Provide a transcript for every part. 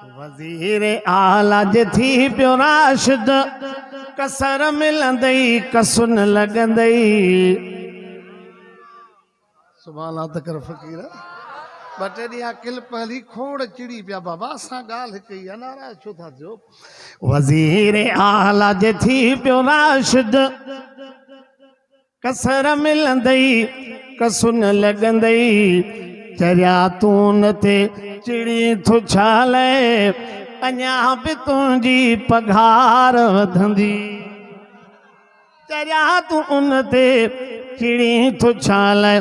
वज़ीर आला जे थी पियो राशिद कसर मिलंदई कसुन लॻंदई। सुभाणे अल्लाह त कर फ़क़ीर ॿ टे ॾींहं अकिल पहली खोड़ चिड़ी पिया बाबा असां ॻाल्हि हिकु ई नाराज़ छो था थियो। वज़ीर आला जे थी पियो राशिद कसर मिलंदई कसुन लॻंदई। चरिया तूं न ते चिड़ी थो छाले अञा बि तुंहिंजी पघार वधंदी। चरिया तूं उन ते चिड़ी थो छाले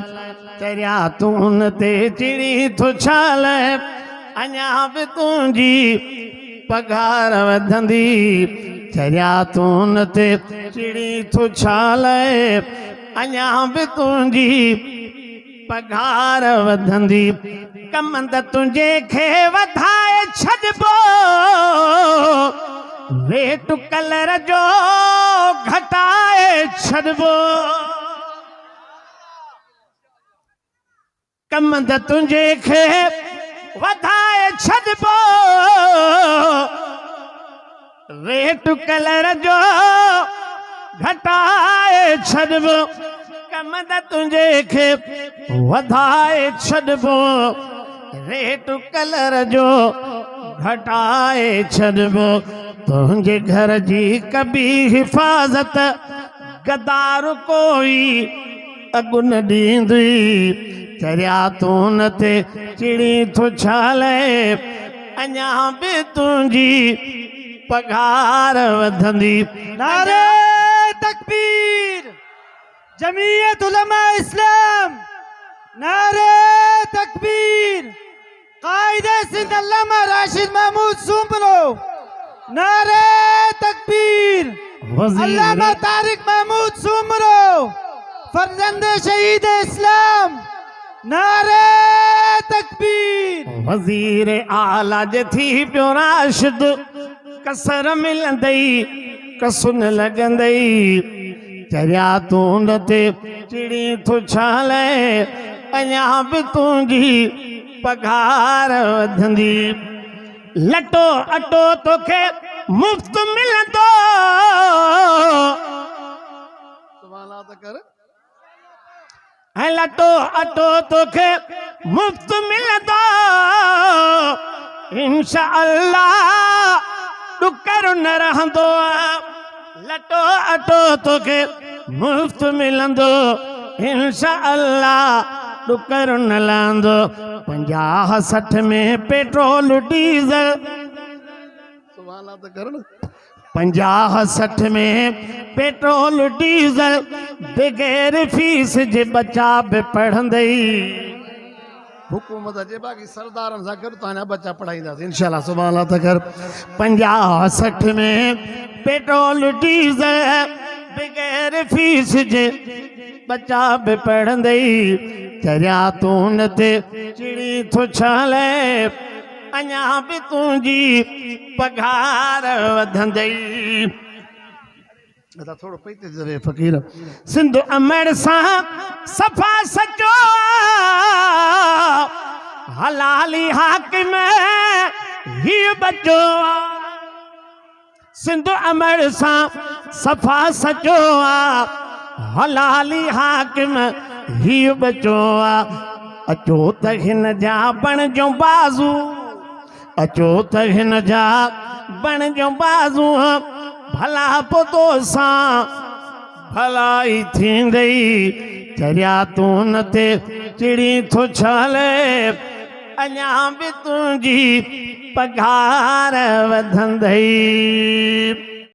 चरिया तूं उन ते चिड़ी थो छाले अञा बि तुंहिंजी पघार वधंदी। चरिया तूं उन ते चिड़ी थो छाले अञा बि तुंहिंजी पघार वधंदी। कमंद तुंहिंजे खे वधाए छॾिबो रेट कलर जो घटाए छॾिबो। कमंद तुंहिंजे खे वधाए छॾिबो रेट कलर जो घटाए छॾिबो। कमंद तुंहिंजे खे वधाए छॾिबो रेट कलर जो घटाए छॾिबो। तुंहिंजे घर जी कबी हिफ़ाज़त गदार कोई अॻु न ॾींदी। चरिया तूं न ते चिड़ी थो छाले अञा बि तुंहिंजी पघार वधंदी। नारे तकबीर जमीयत उलमा इस्लाम। नारे तकबीर कायदे सिंध अल्लामा राशिद महमूद सुंबलो। नारे तकबीर अल्लामा तारिक महमूद सुंबलो फर्जंद शहीद इस्लाम। नारे तकबीर वज़ीर आला जे थी पियो राशिद कसर मिलंदई कसुन लॻंदई। चरिया तूं न ते चिड़ी थो छाले अञा बि तुंहिंजी पघार वधंदी। लटो अटो तोखे मुफ़्त मिलंदो। ऐं लटो अटो तोखे मुफ़्त मिलंदो इंशा अल्लाह ॾुकर न रहंदो। लटो अटो तोखे मुफ़्त मिलंदो इंशा अल्लाह ॾुकर न लहंदो। 50-60 में पेट्रोल डीज़ल 50-60 में पेट्रोल डीज़ल बग़ैर फीस जे बच्चा बि पढ़ंदई। हुकूमत जे बाक़ी सरदारनि सां गॾु तव्हांजा बच्चा पढ़ाईंदासीं इंशाअल्लाह सुभाणे अल्लाह त कर। 50-60 में पेट्रोल डीज़ल बग़ैर फीस जे बच्चा बि पढ़ंदई। चरिया तूं न ते चिड़ी थो छाले अञा बि तुंहिंजी पघार वधंदई। थोड़ो पई ते फ़क़ीर सिंध अमर सां सफ़ा सचो हलाली हाकिम ही बचो। सिंध अमर सां सफ़ा सचो हलाली हाकिम ही बचो। अचो त हिन जा बणिजो बाज़ू अचो त हिन जा बणिजो बाज़ू भला पोइ तोसां भलाई थींदई। चरिया तूं न ते चिड़ी थो छाले अञा बि तुंहिंजी पघार वधंदई।